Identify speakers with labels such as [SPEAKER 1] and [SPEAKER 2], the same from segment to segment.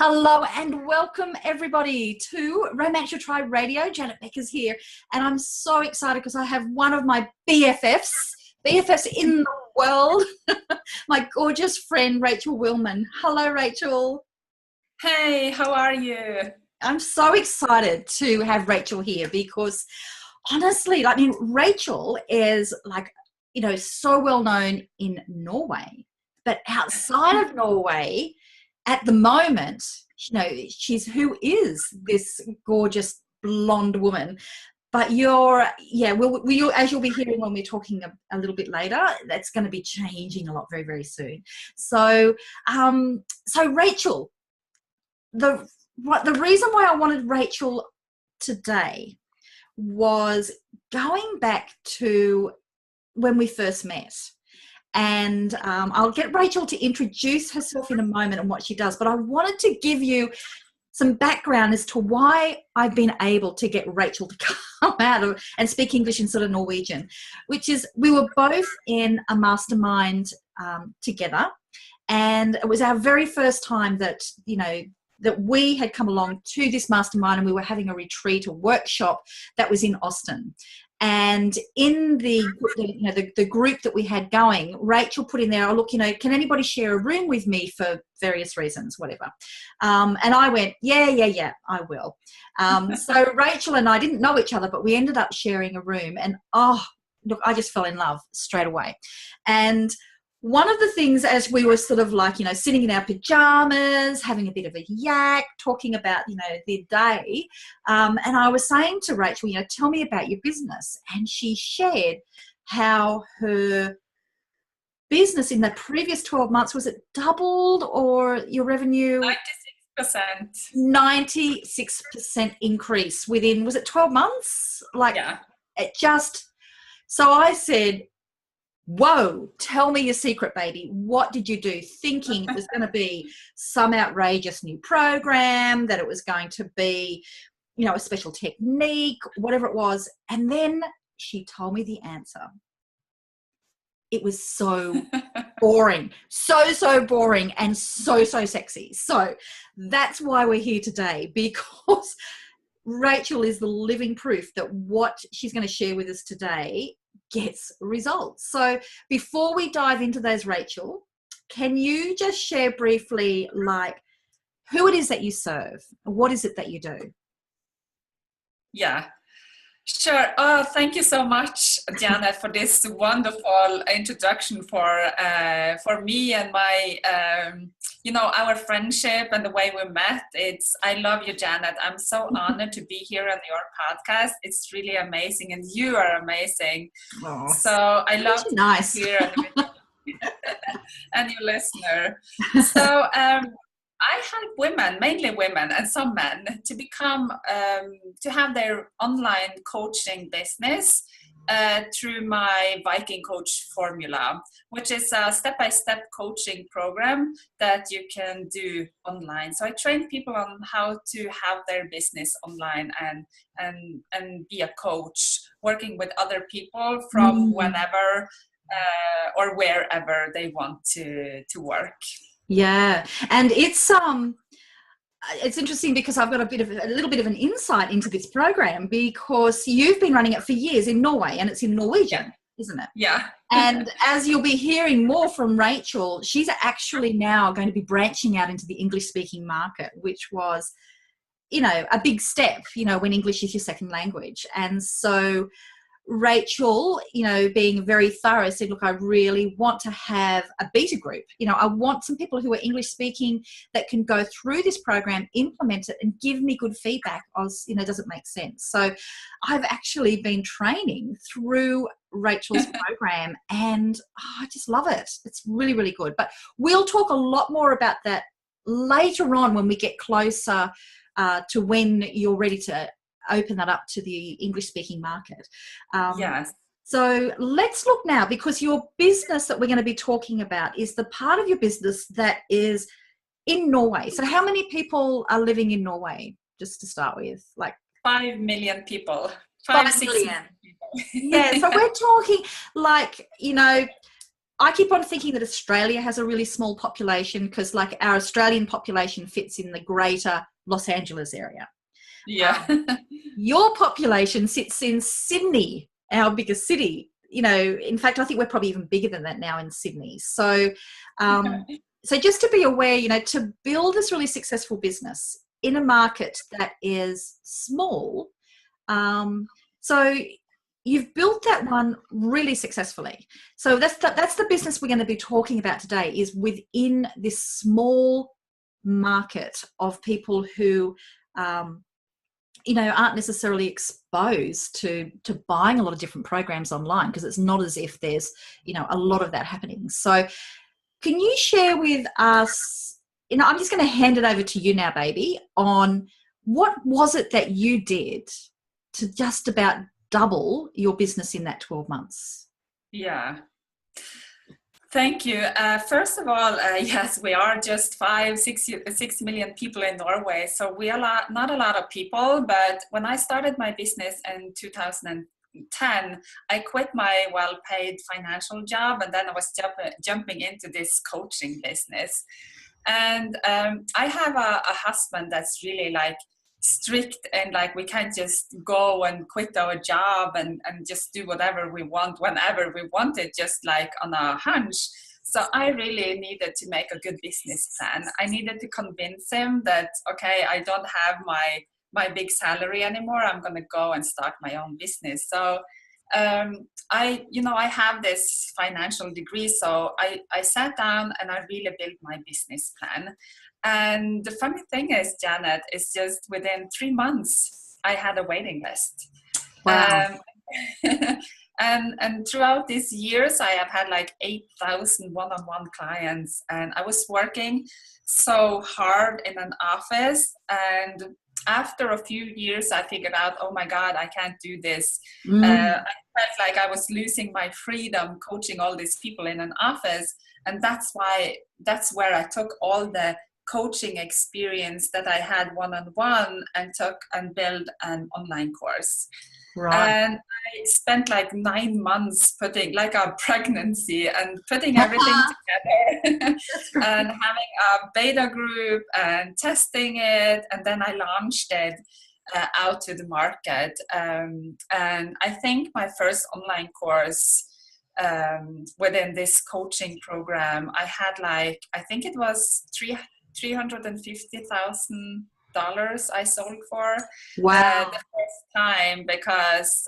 [SPEAKER 1] Hello and welcome everybody to Romance Your Tribe Radio. Janet Beckers here, and I'm so excited because I have one of my BFFs in the world, my gorgeous friend Rachel Wilmann. Hello, Rachel.
[SPEAKER 2] Hey, how are you?
[SPEAKER 1] I'm so excited to have Rachel here because honestly, Rachel is so well known in Norway, but outside of Norway, at the moment, who is this gorgeous blonde woman. But as you'll be hearing when we're talking a little bit later, that's going to be changing a lot very, very soon. So Rachel, the reason why I wanted Rachel today was going back to when we first met. And I'll get Rachel to introduce herself in a moment and what she does. But I wanted to give you some background as to why I've been able to get Rachel to come out and speak English instead of Norwegian, which is we were both in a mastermind together. And it was our very first time that we had come along to this mastermind, and we were having a retreat, a workshop that was in Austin. And in the group that we had going, Rachel put in there, can anybody share a room with me for various reasons, whatever. And I went, yeah, I will. So Rachel and I didn't know each other, but we ended up sharing a room. And I just fell in love straight away. And one of the things, as we were sort of sitting in our pajamas, having a bit of a yak, talking about, the day, and I was saying to Rachel, tell me about your business. And she shared how her business in the previous 12 months, was it doubled, or your revenue?
[SPEAKER 2] 96%.
[SPEAKER 1] 96% increase within, was it 12 months? So I said, whoa, tell me your secret, baby. What did you do? Thinking it was going to be some outrageous new program, that it was going to be, a special technique, whatever it was. And then she told me the answer. It was so boring, so boring, and so sexy. So that's why we're here today, because Rachel is the living proof that what she's going to share with us today gets results. So before we dive into those, Rachel, can you just share briefly who it is that you serve? What is it that you do?
[SPEAKER 2] Yeah, sure. Oh, thank you so much, Janet, for this wonderful introduction for me and my our friendship and the way we met. I love you, Janet. I'm so honored to be here on your podcast. It's really amazing, and you are amazing.
[SPEAKER 1] Oh,
[SPEAKER 2] so I love to be here and your listener. So I help women, mainly women and some men, to become to have their online coaching business through my Viking Coach formula, which is a step-by-step coaching program that you can do online. So I train people on how to have their business online and be a coach, working with other people from whenever or wherever they want to work.
[SPEAKER 1] Yeah, and it's interesting because I've got a little bit of an insight into this program, because you've been running it for years in Norway, and it's in Norwegian, isn't it?
[SPEAKER 2] Yeah.
[SPEAKER 1] And as you'll be hearing more from Rachel, she's actually now going to be branching out into the English-speaking market, which was, a big step, when English is your second language. And so Rachel, being very thorough, said, look, I really want to have a beta group. I want some people who are English speaking that can go through this program, implement it, and give me good feedback as, does it make sense? So I've actually been training through Rachel's program, and I just love it. It's really, really good. But we'll talk a lot more about that later on when we get closer to when you're ready to open that up to the English-speaking market.
[SPEAKER 2] Yes.
[SPEAKER 1] So let's look now, because your business that we're going to be talking about is the part of your business that is in Norway. So how many people are living in Norway, just to start with?
[SPEAKER 2] 5 million people.
[SPEAKER 1] 5 million. Yeah, so we're talking I keep on thinking that Australia has a really small population because like our Australian population fits in the greater Los Angeles area.
[SPEAKER 2] Yeah.
[SPEAKER 1] Your population sits in Sydney, our biggest city. You know, in fact, I think we're probably even bigger than that now in Sydney. So, so just to be aware, you know, to build this really successful business in a market that is small, so you've built that one really successfully. So that's the business we're going to be talking about today, is within this small market of people who, you know, aren't necessarily exposed to buying a lot of different programs online, because it's not as if there's, you know, a lot of that happening. So can you share with us, you know, I'm just going to hand it over to you now, baby, on what was it that you did to just about double your business in that 12 months?
[SPEAKER 2] Yeah. Thank you. First of all, yes, we are just 6 million people in Norway. So we are not a lot of people, but when I started my business in 2010, I quit my well-paid financial job, and then I was jumping into this coaching business. And I have a husband that's really like strict, and like we can't just go and quit our job and just do whatever we want whenever we want it, just like on a hunch. So I really needed to make a good business plan. I needed to convince him that, okay, I don't have my big salary anymore. I'm going to go and start my own business. So I have this financial degree, so I sat down and I really built my business plan. And the funny thing is, Janet, is just within 3 months, I had a waiting list.
[SPEAKER 1] Wow.
[SPEAKER 2] And throughout these years, I have had like 8,000 one-on-one clients, and I was working so hard in an office. And after a few years, I figured out, oh my God, I can't do this. I felt like I was losing my freedom coaching all these people in an office. And that's where I took all the coaching experience that I had one-on-one and took and built an online course. Right. And I spent like 9 months putting like a pregnancy and putting everything together and having a beta group and testing it. And then I launched it out to the market. And I think my first online course within this coaching program, I had like, I think it was $350,000 I sold for.
[SPEAKER 1] Wow.
[SPEAKER 2] The first time, because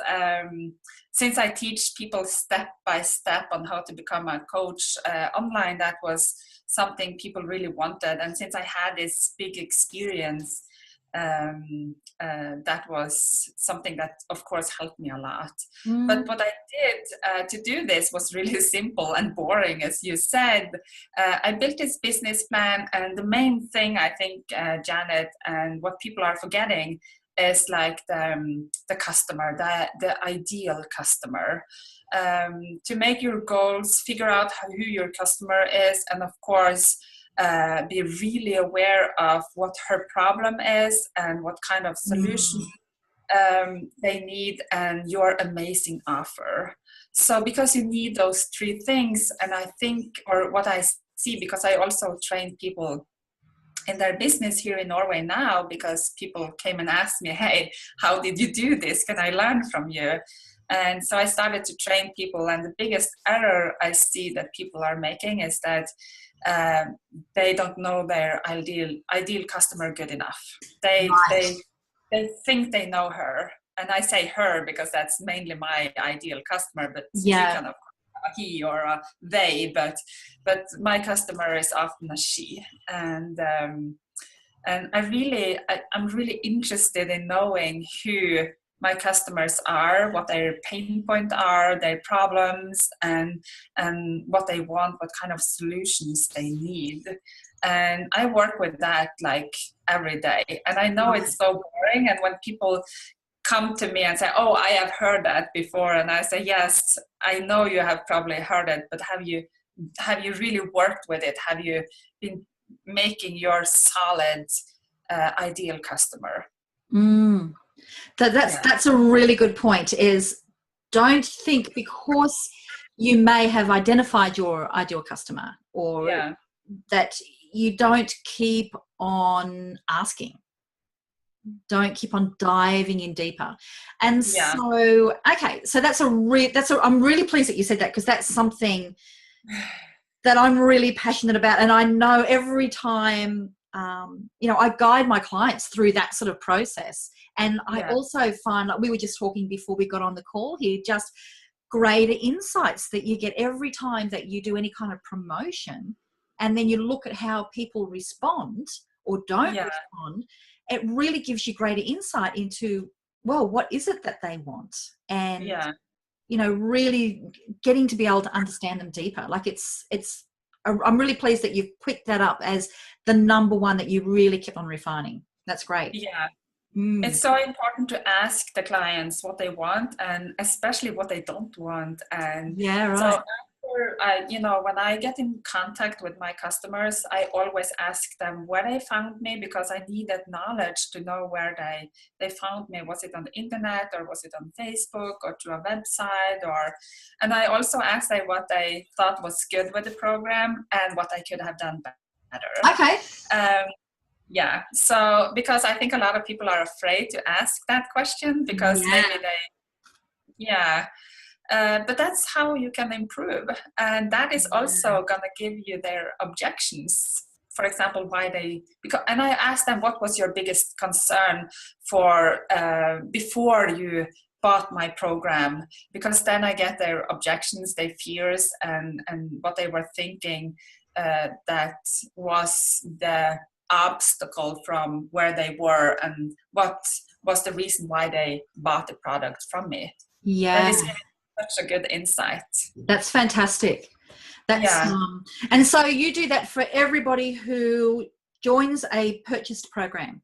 [SPEAKER 2] since I teach people step by step on how to become a coach online, that was something people really wanted. And since I had this big experience, that was something that of course helped me a lot. But what I did to do this was really simple and boring, as you said. I built this business plan, and the main thing I think, Janet, and what people are forgetting is like the customer, the ideal customer. To make your goals, figure out who your customer is, and of course be really aware of what her problem is and what kind of solution they need, and your amazing offer. So because you need those 3 things, and I think, or what I see, because I also train people in their business here in Norway now, because people came and asked me, hey, how did you do this? Can I learn from you? And so I started to train people, and the biggest error I see that people are making is that they don't know their ideal customer good enough. They think they know her, and I say her because that's mainly my ideal customer, but you can of course a he or a they, but my customer is often a she. And I'm really interested in knowing who my customers are, what their pain points are, their problems, and what they want, what kind of solutions they need. And I work with that like every day. And I know it's so boring. And when people come to me and say, oh, I have heard that before, and I say, yes, I know you have probably heard it, but have you really worked with it? Have you been making your solid ideal customer?
[SPEAKER 1] That's a really good point, is don't think because you may have identified your ideal customer, or that you don't keep on asking. Don't keep on diving in deeper. And so, okay, so I'm really pleased that you said that, because that's something that I'm really passionate about. And I know every time, I guide my clients through that sort of process. And I also find, like we were just talking before we got on the call here, just greater insights that you get every time that you do any kind of promotion. And then you look at how people respond or don't respond. It really gives you greater insight into, well, what is it that they want? And, really getting to be able to understand them deeper. Like I'm really pleased that you've picked that up as the number one that you really keep on refining. That's great.
[SPEAKER 2] Yeah. It's so important to ask the clients what they want, and especially what they don't want. And so after when I get in contact with my customers, I always ask them where they found me, because I need that knowledge to know where they found me. Was it on the internet, or was it on Facebook, or through a website? And I also ask them what they thought was good with the program and what I could have done better.
[SPEAKER 1] Okay.
[SPEAKER 2] Yeah, so because I think a lot of people are afraid to ask that question, because maybe but that's how you can improve. And that is also going to give you their objections. For example, and I asked them, what was your biggest concern for before you bought my program? Because then I get their objections, their fears, and what they were thinking that was the obstacle from where they were, and what was the reason why they bought the product from me. That is such a good insight.
[SPEAKER 1] That's fantastic. And so you do that for everybody who joins a purchased program.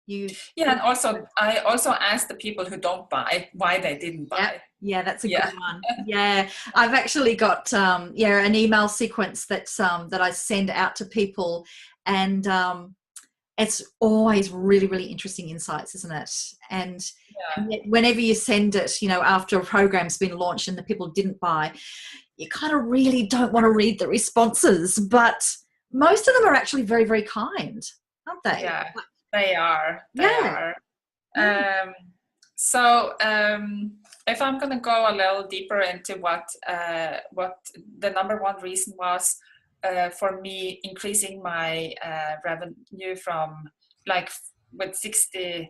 [SPEAKER 2] And also I also ask the people who don't buy why they didn't buy.
[SPEAKER 1] Yeah, that's a good one. I've actually got an email sequence that I send out to people, and it's always really, really interesting insights, isn't it? And whenever you send it, after a program's been launched and the people didn't buy, you kind of really don't want to read the responses, but most of them are actually very, very kind, aren't they?
[SPEAKER 2] Yeah, they are. They are. So if I'm going to go a little deeper into what the number one reason was for me increasing my revenue from with 96%.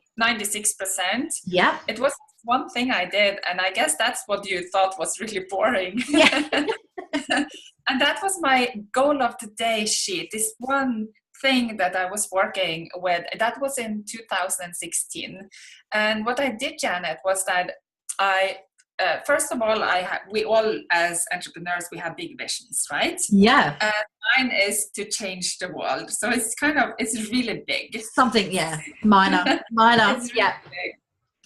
[SPEAKER 1] Yeah.
[SPEAKER 2] It was one thing I did, and I guess that's what you thought was really boring.
[SPEAKER 1] Yeah.
[SPEAKER 2] And that was my goal of the day sheet. This one thing that I was working with, that was in 2016. And what I did, Janet, was that first of all, we all as entrepreneurs, we have big visions, right?
[SPEAKER 1] Yeah.
[SPEAKER 2] And mine is to change the world. So it's really big.
[SPEAKER 1] Something, minor.
[SPEAKER 2] It's really big.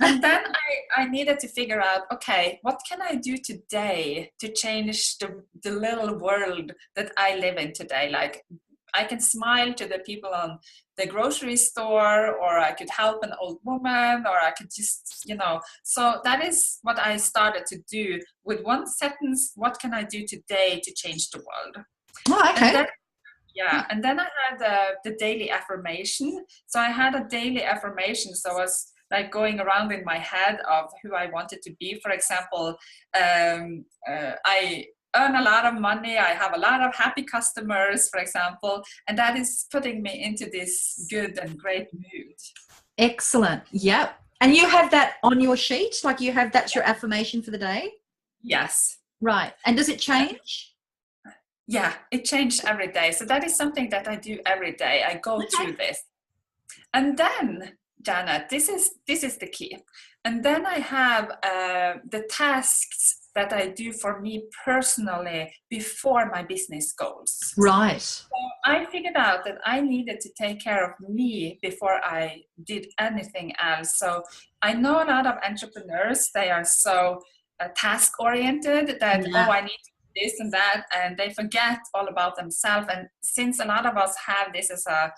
[SPEAKER 2] And then I needed to figure out, okay, what can I do today to change the little world that I live in today? Like, I can smile to the people on the grocery store, or I could help an old woman, or I could just, so that is what I started to do with one sentence. What can I do today to change the world?
[SPEAKER 1] Oh, okay.
[SPEAKER 2] And then I had the daily affirmation. So I had a daily affirmation. So I was like going around in my head of who I wanted to be. For example, I earn a lot of money, I have a lot of happy customers, for example, and that is putting me into this good and great mood.
[SPEAKER 1] Excellent. Yep. And you have that on your sheet? Like that's your affirmation for the day?
[SPEAKER 2] Yes.
[SPEAKER 1] Right. And does it change?
[SPEAKER 2] Yeah, it changed every day. So that is something that I do every day. I go through this. And then, Janet, this is the key. And then I have the tasks that I do for me personally before my business goals.
[SPEAKER 1] Right.
[SPEAKER 2] So I figured out that I needed to take care of me before I did anything else. So I know a lot of entrepreneurs, they are so task-oriented that, I need to do this and that, and they forget all about themselves. And since a lot of us have this as a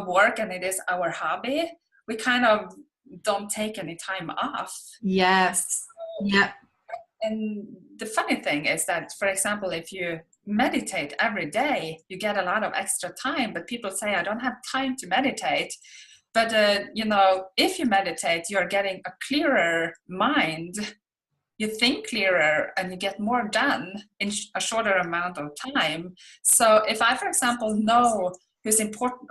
[SPEAKER 2] work and it is our hobby, we kind of don't take any time off.
[SPEAKER 1] Yes.
[SPEAKER 2] So, And the funny thing is that, for example, if you meditate every day, you get a lot of extra time, but people say, I don't have time to meditate. But, if you meditate, you're getting a clearer mind. You think clearer and you get more done in a shorter amount of time. So if I, for example, know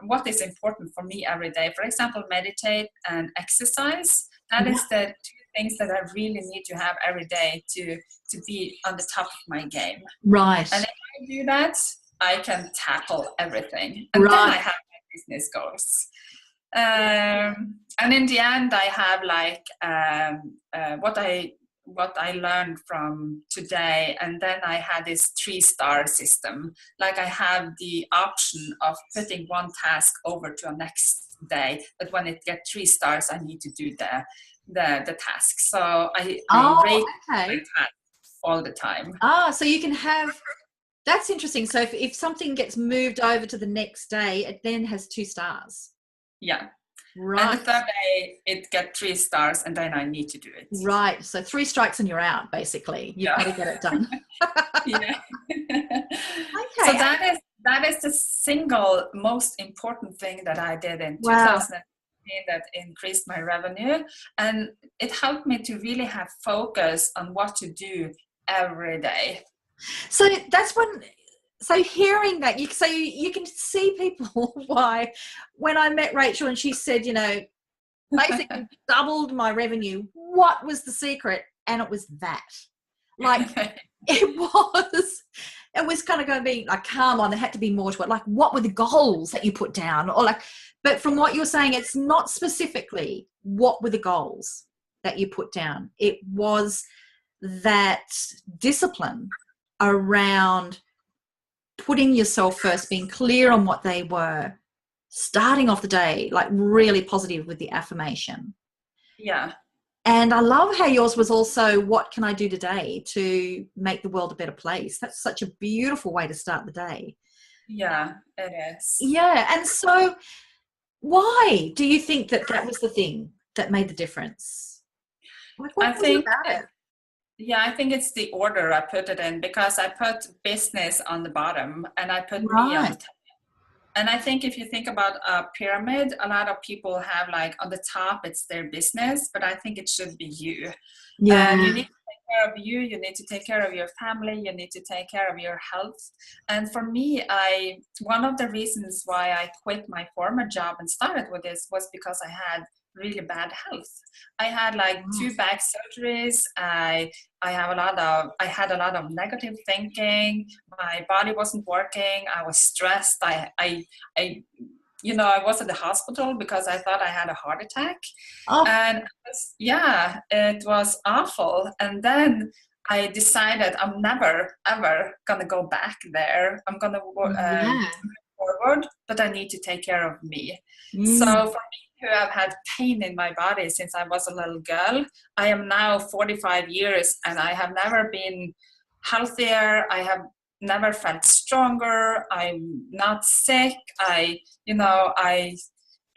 [SPEAKER 2] what is important for me every day, for example, meditate and exercise, that is the two things that I really need to have every day to be on the top of my game.
[SPEAKER 1] Right.
[SPEAKER 2] And if I do that, I can tackle everything. And then I have my business goals. And in the end, I have like what I learned from today, and then I had this 3-star system. Like I have the option of putting one task over to a next day, but when it gets 3 stars, I need to do the task. So I rate my task all the time.
[SPEAKER 1] So you can have. That's interesting. So if something gets moved over to the next day, it then has 2 stars.
[SPEAKER 2] Yeah.
[SPEAKER 1] Right.
[SPEAKER 2] And the third day, it gets 3 stars, and then I need to do it.
[SPEAKER 1] Right. So 3 strikes and you're out, basically. You've got to get it done.
[SPEAKER 2] Yeah.
[SPEAKER 1] Okay.
[SPEAKER 2] So that is the single most important thing that I did in 2015 that increased my revenue. And it helped me to really have focus on what to do every day.
[SPEAKER 1] So that's when... So hearing that, you can see people why when I met Rachel and she said, basically doubled my revenue, what was the secret? And it was that. Like, it was kind of going to be like, come on, there had to be more to it. Like, what were the goals that you put down? Or like, but from what you're saying, it's not specifically what were the goals that you put down. It was that discipline around putting yourself first, being clear on what they were, starting off the day like really positive with the affirmation.
[SPEAKER 2] Yeah.
[SPEAKER 1] And I love how yours was also, what can I do today to make the world a better place? That's such a beautiful way to start the day.
[SPEAKER 2] Yeah, it is.
[SPEAKER 1] Yeah. And so why do you think that was the thing that made the difference? Like, what was it about it?
[SPEAKER 2] Yeah, I think it's the order I put it in, because I put business on the bottom and I put me on the top. And I think if you think about a pyramid, a lot of people have like on the top, it's their business, but I think it should be you.
[SPEAKER 1] Yeah.
[SPEAKER 2] You need to take care of you. You need to take care of your family. You need to take care of your health. And for me, one of the reasons why I quit my former job and started with this was because I had really bad health. I had like 2 back surgeries. I had a lot of negative thinking. My body wasn't working. I was stressed. I was at the hospital because I thought I had a heart attack. And it was awful. And then I decided I'm never ever gonna go back there. I'm gonna move forward, but I need to take care of me. So for me, who have had pain in my body since I was a little girl, I am now 45 years and I have never been healthier. I have never felt stronger. I'm not sick. I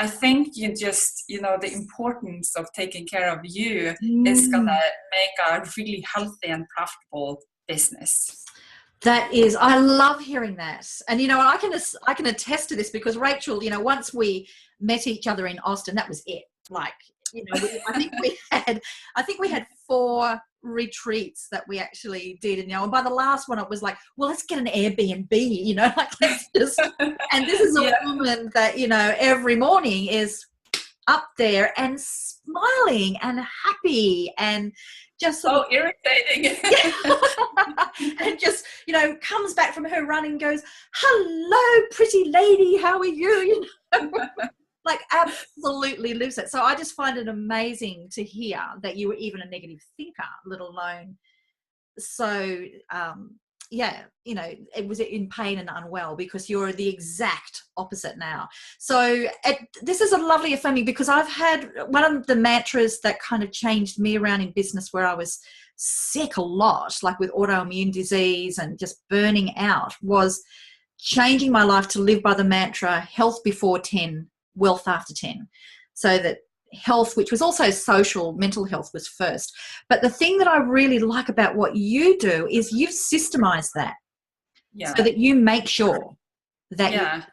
[SPEAKER 2] think you just, the importance of taking care of you is gonna make a really healthy and profitable business.
[SPEAKER 1] That is, I love hearing that. And, I can attest to this because Rachel, once we met each other in Austin, that was it. Like, I think we had 4 retreats that we actually did. And by the last one, it was like, well, let's get an Airbnb, like let's just, and this is a woman that, every morning is up there and smiling and happy and just
[SPEAKER 2] so irritating.
[SPEAKER 1] And just, comes back from her run and goes, hello, pretty lady, how are you? Like absolutely lives it. So I just find it amazing to hear that you were even a negative thinker, let alone. So, it was in pain and unwell, because you're the exact opposite now. So this is a lovely affirming, because I've had one of the mantras that kind of changed me around in business, where I was sick a lot, like with autoimmune disease and just burning out, was changing my life to live by the mantra, health before 10, wealth after 10. So that health, which was also social, mental health was first. But the thing that I really like about what you do is you've systemized that, so that you make sure that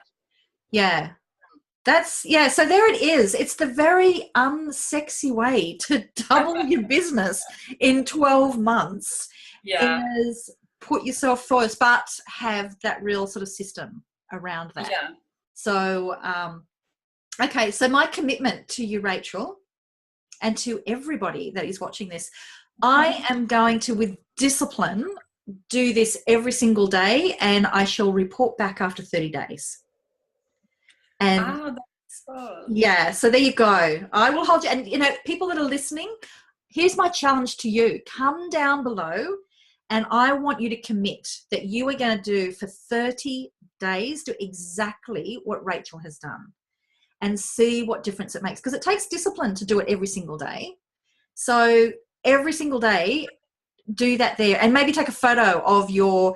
[SPEAKER 1] so there it is. It's the very unsexy way to double your business in 12 months is put yourself first, but have that real sort of system around that. So okay, so my commitment to you, Rachel, and to everybody that is watching this, I am going to, with discipline, do this every single day, and I shall report back after 30 days. And so there you go. I will hold you. And, you know, people that are listening, here's my challenge to you. Come down below, and I want you to commit that you are going to do for 30 days, do exactly what Rachel has done, and see what difference it makes. Because it takes discipline to do it every single day. So every single day, do that there, and maybe take a photo of your,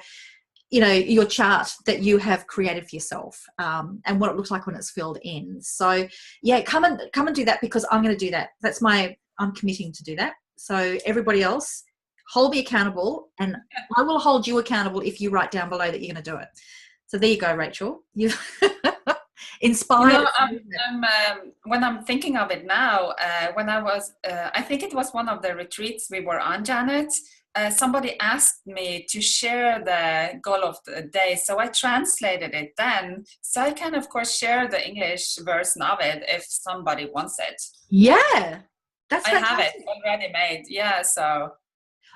[SPEAKER 1] you know, your chart that you have created for yourself, and what it looks like when it's filled in. So yeah, come and do that, because I'm going to do that. I'm committing to do that. So everybody else, hold me accountable, and I will hold you accountable if you write down below that you're going to do it. So there you go, Rachel. You inspired.
[SPEAKER 2] You know, when I'm thinking of it now, when I was, I think it was one of the retreats we were on, Janet, somebody asked me to share the goal of the day. So I translated it then. So I can, of course, share the English version of it if somebody wants it.
[SPEAKER 1] Yeah. That's
[SPEAKER 2] I have it already made. Yeah. So.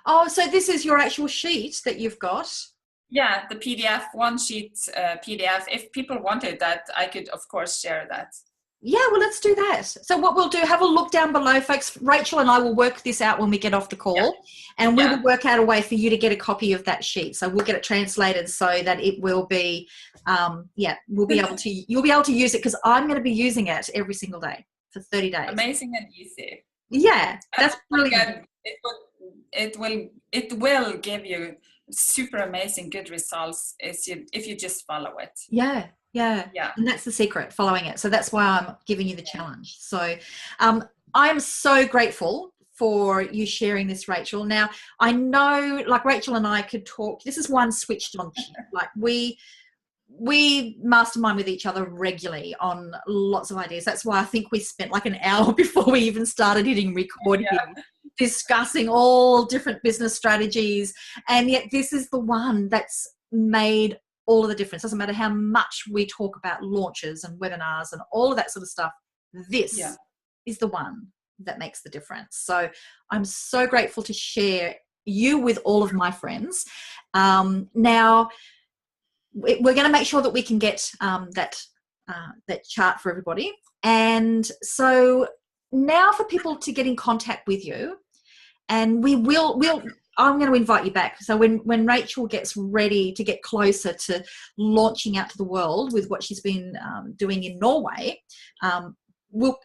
[SPEAKER 1] Oh, so this is your actual sheet that you've got?
[SPEAKER 2] Yeah, the PDF, one sheet PDF. If people wanted that, I could, of course, share that.
[SPEAKER 1] Yeah, well, let's do that. So what we'll do, have a look down below, folks. Rachel and I will work this out when we get off the call, and we will work out a way for you to get a copy of that sheet. So we'll get it translated so that it will be, we'll be able to, you'll be able to use it, because I'm going to be using it every single day for 30 days.
[SPEAKER 2] Amazing and easy.
[SPEAKER 1] Yeah, that's brilliant.
[SPEAKER 2] Again, it will give you super amazing good results if you just follow it.
[SPEAKER 1] Yeah. And that's the secret, following it. So that's why I'm giving you the challenge. So I'm so grateful for you sharing this, Rachel. Now, I know, like, Rachel and I could talk. This is one switched on. Like, we mastermind with each other regularly on lots of ideas. That's why I think we spent like an hour before we even started hitting record here, discussing all different business strategies. And yet this is the one that's made all of the difference. Doesn't matter how much we talk about launches and webinars and all of that sort of stuff. This is the one that makes the difference. So I'm so grateful to share you with all of my friends. Now, we're going to make sure that we can get that chart for everybody. And so now for people to get in contact with you, and I'm going to invite you back. So when Rachel gets ready to get closer to launching out to the world with what she's been doing in Norway, we'll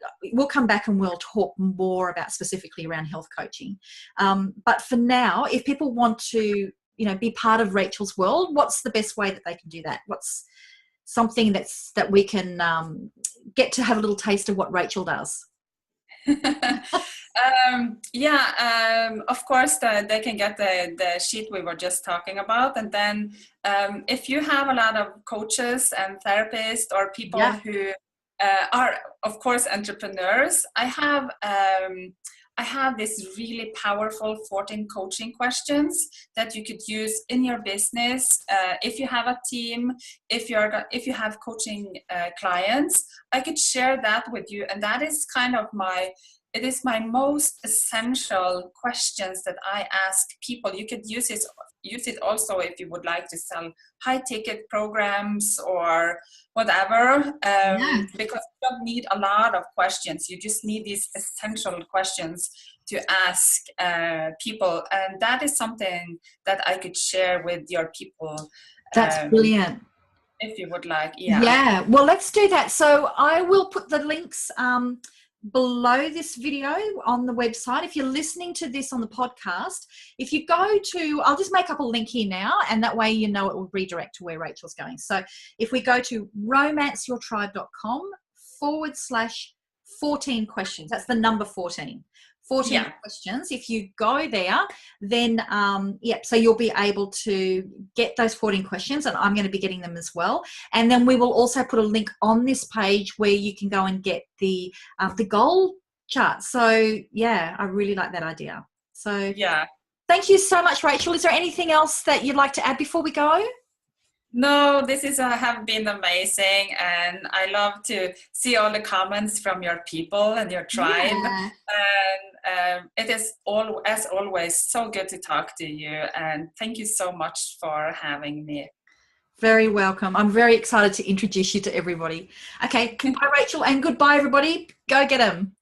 [SPEAKER 1] come back and we'll talk more about specifically around health coaching. But for now, if people want to, you know, be part of Rachel's world, what's the best way that they can do that? What's something that we can get to have a little taste of what Rachel does?
[SPEAKER 2] Of course, they can get the sheet we were just talking about. And then if you have a lot of coaches and therapists or people who are, of course, entrepreneurs, I have this really powerful 14 coaching questions that you could use in your business. If you have a team, if you have coaching clients, I could share that with you. And that is kind of it is my most essential questions that I ask people. You could use it also if you would like to sell high ticket programs or whatever, because you don't need a lot of questions. You just need these essential questions to ask people. And that is something that I could share with your people.
[SPEAKER 1] That's brilliant.
[SPEAKER 2] If you would like.
[SPEAKER 1] Yeah. Well, let's do that. So I will put the links below this video on the website. If you're listening to this on the podcast, if you go to, I'll just make up a link here now, and that way you know it will redirect to where Rachel's going. So if we go to romanceyourtribe.com 14 questions. That's the number 14. 14 questions. If you go there, then, so you'll be able to get those 14 questions, and I'm going to be getting them as well. And then we will also put a link on this page where you can go and get the goal chart. So, yeah, I really like that idea. So, thank you so much, Rachel. Is there anything else that you'd like to add before we go?
[SPEAKER 2] No, this is have been amazing, and I love to see all the comments from your people and your tribe. And it is as always so good to talk to you. And thank you so much for having me.
[SPEAKER 1] Very welcome. I'm very excited to introduce you to everybody. Okay, goodbye, Rachel, and goodbye, everybody. Go get them.